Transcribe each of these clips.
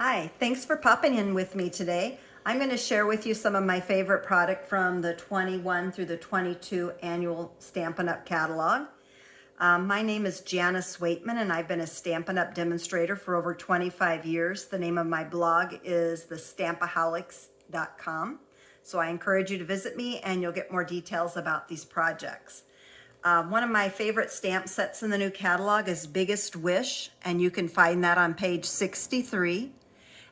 Hi, thanks for popping in with me today. I'm going to share with you some of my favorite product from the 21 through the 22 annual Stampin' Up! Catalog. My name is Janice Waitman and I've been a Stampin' Up! Demonstrator for over 25 years. The name of my blog is thestampaholics.com. So I encourage you to visit me and you'll get more details about these projects. One of my favorite stamp sets in the new catalog is Biggest Wish, and you can find that on page 63.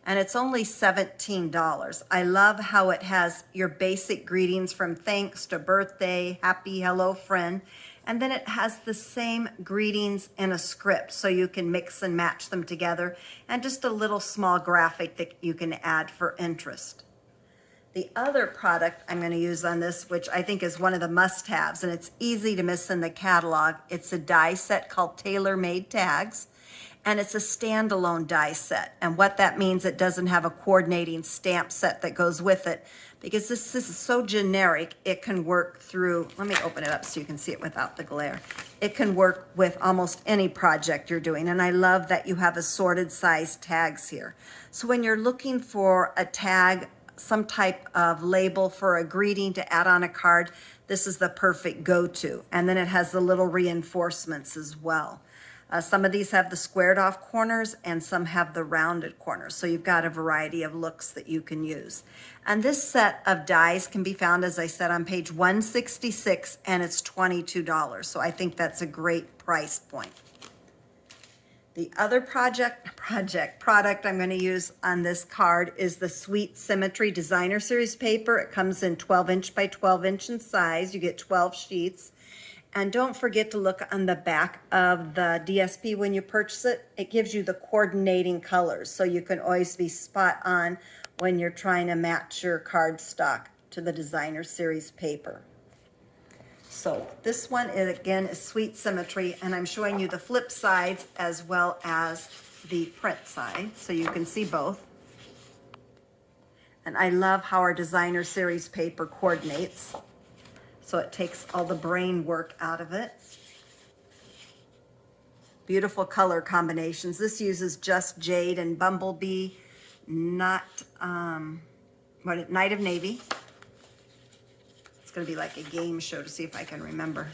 And it's only $17. I love how it has your basic greetings from thanks to birthday, happy, hello, friend. And then it has the same greetings in a script so you can mix and match them together, and just a little small graphic that you can add for interest. The other product I'm going to use on this, which I think is one of the must-haves, and it's easy to miss in the catalog, it's a die set called Tailor Made Tags. And it's a standalone die set. And what that means, it doesn't have a coordinating stamp set that goes with it, because this is so generic, it can work through, let me open it up so you can see it without the glare. It can work with almost any project you're doing. And I love that you have assorted size tags here. So when you're looking for a tag, some type of label for a greeting to add on a card, this is the perfect go-to. And then it has the little reinforcements as well. Some of these have the squared off corners and some have the rounded corners. So you've got a variety of looks that you can use. And this set of dies can be found, as I said, on page 166, and it's $22. So I think that's a great price point. The other product I'm going to use on this card is the Sweet Symmetry Designer Series paper. It comes in 12-inch by 12-inch in size. You get 12 sheets. And don't forget to look on the back of the DSP when you purchase it. It gives you the coordinating colors, so you can always be spot on when you're trying to match your cardstock to the Designer Series paper. So this one is, again, is Sweet Symmetry, and I'm showing you the flip sides as well as the print side, so you can see both. And I love how our Designer Series paper coordinates. So it takes all the brain work out of it. Beautiful color combinations. This uses just Jade and Bumblebee, not Night of Navy. It's going to be like a game show to see if I can remember.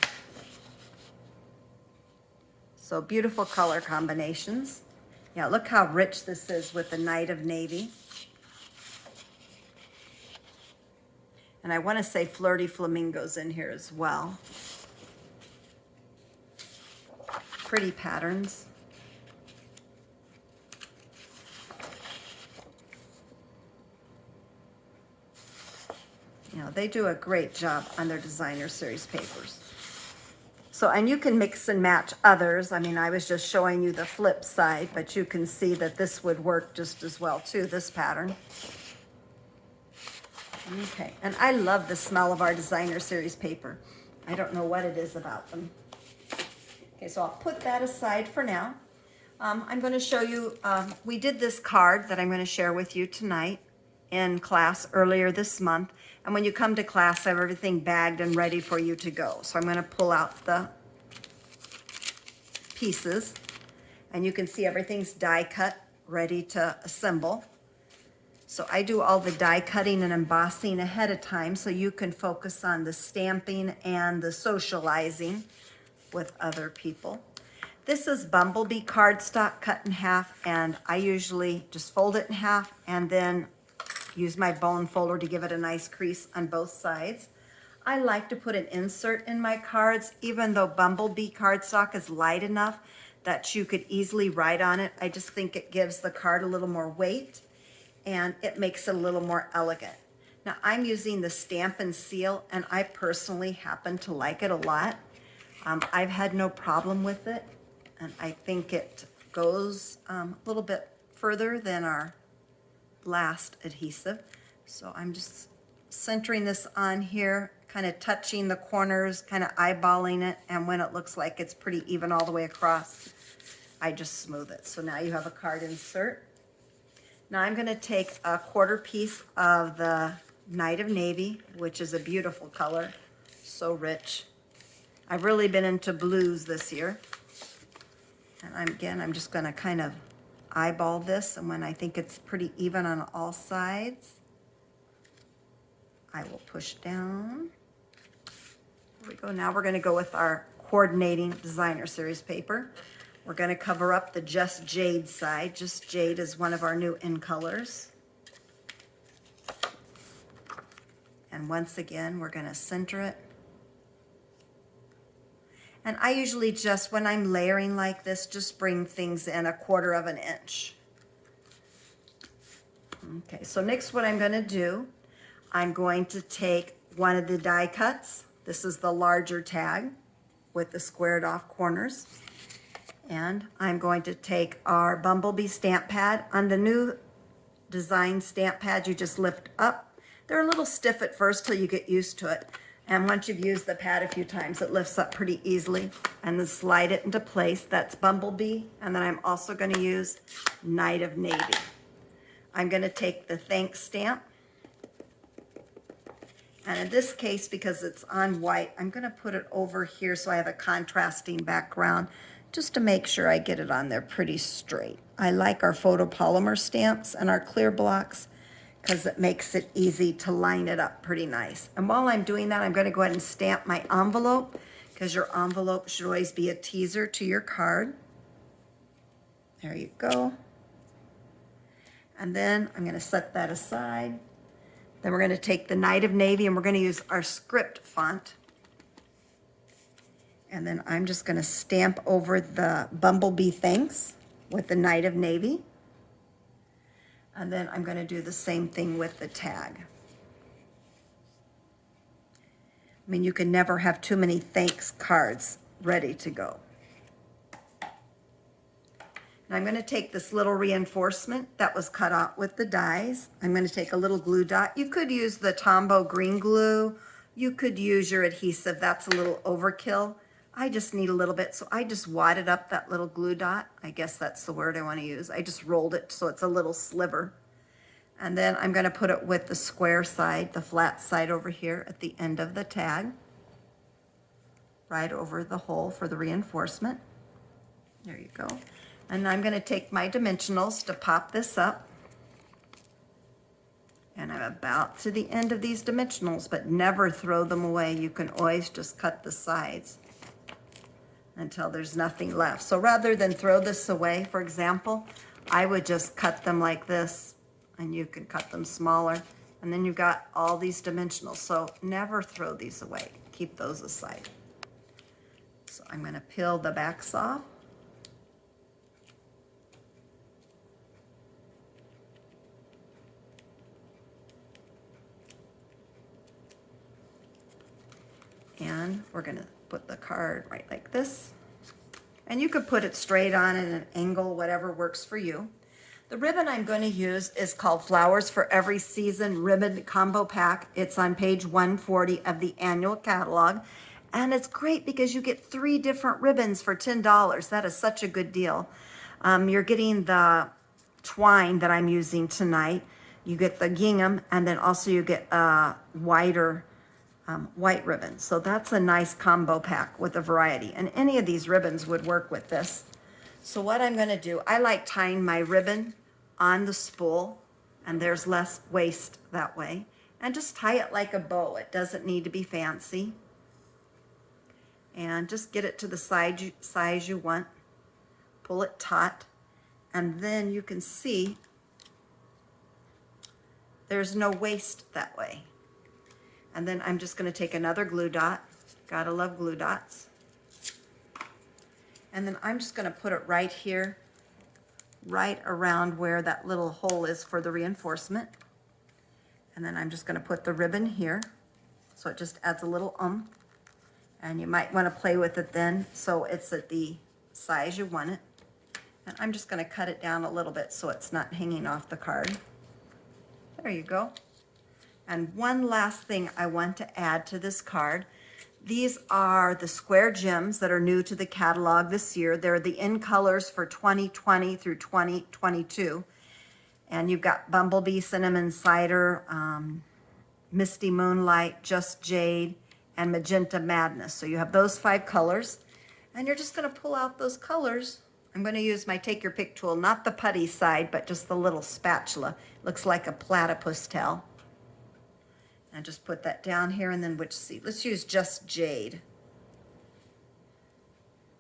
So beautiful color combinations. Yeah, look how rich this is with the Night of Navy. And I want to say Flirty Flamingos in here as well. Pretty patterns. You know, they do a great job on their Designer Series papers. So, and you can mix and match others. I mean, I was just showing you the flip side, but you can see that this would work just as well too, this pattern. Okay, and I love the smell of our Designer Series paper. I don't know what it is about them. Okay, so I'll put that aside for now. I'm going to show you, we did this card that I'm going to share with you tonight in class earlier this month. And when you come to class, I have everything bagged and ready for you to go. So I'm going to pull out the pieces, and you can see everything's die cut, ready to assemble. So I do all the die cutting and embossing ahead of time so you can focus on the stamping and the socializing with other people. This is Bumblebee cardstock cut in half, and I usually just fold it in half and then use my bone folder to give it a nice crease on both sides. I like to put an insert in my cards, even though Bumblebee cardstock is light enough that you could easily write on it. I just think it gives the card a little more weight, and it makes it a little more elegant. Now I'm using the Stamp and Seal, and I personally happen to like it a lot. I've had no problem with it, and I think it goes a little bit further than our last adhesive. So I'm just centering this on here, kind of touching the corners, kind of eyeballing it, and when it looks like it's pretty even all the way across, I just smooth it. So now you have a card insert. Now I'm going to take a quarter piece of the Night of Navy, which is a beautiful color, so rich. I've really been into blues this year. And I'm just going to kind of eyeball this, and when I think it's pretty even on all sides, I will push down. There we go. Now we're going to go with our coordinating designer series paper. We're going to cover up the Just Jade side. Just Jade is one of our new in colors. And once again, we're going to center it. And I usually just, when I'm layering like this, just bring things in 1/4 of an inch. Okay, so next what I'm going to do, I'm going to take one of the die cuts. This is the larger tag with the squared off corners. And I'm going to take our Bumblebee stamp pad. On the new design stamp pads, you just lift up. They're a little stiff at first till you get used to it. And once you've used the pad a few times, it lifts up pretty easily. And then slide it into place. That's Bumblebee. And then I'm also going to use Night of Navy. I'm going to take the thanks stamp. And in this case, because it's on white, I'm going to put it over here so I have a contrasting background just to make sure I get it on there pretty straight. I like our photopolymer stamps and our clear blocks because it makes it easy to line it up pretty nice. And while I'm doing that, I'm going to go ahead and stamp my envelope because your envelope should always be a teaser to your card. There you go. And then I'm going to set that aside. Then we're going to take the Night of Navy and we're going to use our script font. And then I'm just going to stamp over the Bumblebee thanks with the Night of Navy. And then I'm going to do the same thing with the tag. I mean, you can never have too many thanks cards ready to go. Now I'm going to take this little reinforcement that was cut out with the dies. I'm going to take a little glue dot. You could use the Tombow green glue. You could use your adhesive. That's a little overkill. I just need a little bit, so I just wadded up that little glue dot. I guess that's the word I want to use. I just rolled it so it's a little sliver. And then I'm going to put it with the square side, the flat side over here at the end of the tag. Right over the hole for the reinforcement. There you go. And I'm going to take my dimensionals to pop this up. And I'm about to the end of these dimensionals, but never throw them away. You can always just cut the sides until there's nothing left. So rather than throw this away, for example, I would just cut them like this, and you can cut them smaller. And then you've got all these dimensionals. So never throw these away. Keep those aside. So I'm going to peel the backs off. And we're going to put the card right like this. And you could put it straight on at an angle, whatever works for you. The ribbon I'm going to use is called Flowers for Every Season Ribbon Combo Pack. It's on page 140 of the annual catalog. And it's great because you get 3 different ribbons for $10. That is such a good deal. You're getting the twine that I'm using tonight. You get the gingham, and then also you get a wider white ribbon. So that's a nice combo pack with a variety. And any of these ribbons would work with this. So what I'm going to do, I like tying my ribbon on the spool, and there's less waste that way. And just tie it like a bow. It doesn't need to be fancy. And just get it to the size you want. Pull it taut. And then you can see there's no waste that way. And then I'm just going to take another glue dot. Gotta love glue dots. And then I'm just going to put it right here, right around where that little hole is for the reinforcement. And then I'm just going to put the ribbon here. So it just adds a little And you might want to play with it then so it's at the size you want it. And I'm just going to cut it down a little bit so it's not hanging off the card. There you go. And one last thing I want to add to this card. These are the square gems that are new to the catalog this year. They're the in colors for 2020 through 2022. And you've got Bumblebee, Cinnamon Cider, Misty Moonlight, Just Jade, and Magenta Madness. So you have those 5 colors. And you're just going to pull out those colors I'm going to use my take your pick tool, not the putty side, but just the little spatula. Looks like a platypus tail. And just put that down here, and then which seed? Let's use just jade,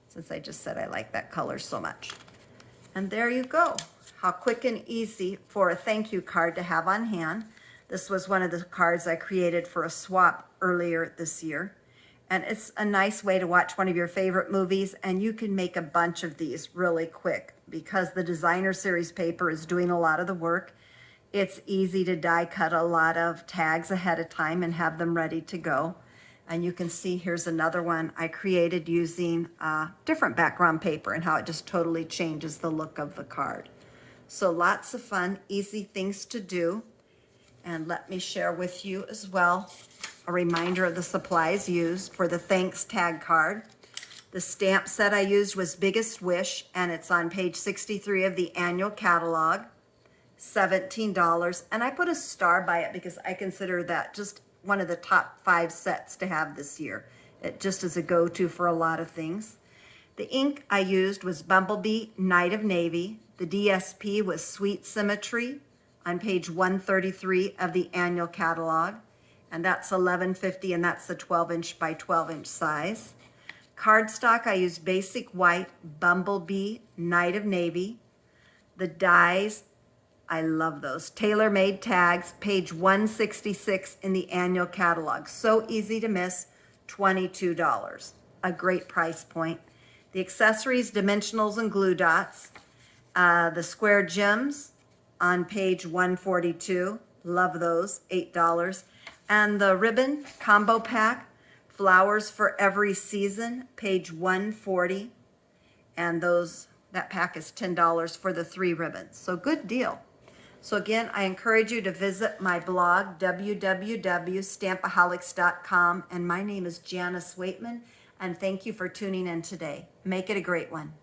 since I just said I like that color so much. And there you go. How quick and easy for a thank you card to have on hand. This was one of the cards I created for a swap earlier this year. And it's a nice way to watch one of your favorite movies, and you can make a bunch of these really quick because the designer series paper is doing a lot of the work. It's easy to die cut a lot of tags ahead of time and have them ready to go. And you can see here's another one I created using different background paper and how it just totally changes the look of the card. So lots of fun, easy things to do. And let me share with you as well a reminder of the supplies used for the thanks tag card. The stamp set I used was Biggest Wish, and it's on page 63 of the annual catalog. $17, and I put a star by it because I consider that just one of the top 5 sets to have this year. It just is a go-to for a lot of things. The ink I used was Bumblebee Night of Navy. The DSP was Sweet Symmetry on page 133 of the annual catalog, and that's $11.50, and that's the 12-inch by 12-inch size. Cardstock I used Basic White Bumblebee Night of Navy. The dies, I love those. Tailor-made tags, page 166 in the annual catalog. So easy to miss, $22. A great price point. The accessories, dimensionals and glue dots. The square gems on page 142. Love those, $8. And the ribbon combo pack, Flowers for Every Season, page 140. And that pack is $10 for the 3 ribbons. So good deal. So again, I encourage you to visit my blog, www.stampaholics.com. And my name is Janice Waitman. And thank you for tuning in today. Make it a great one.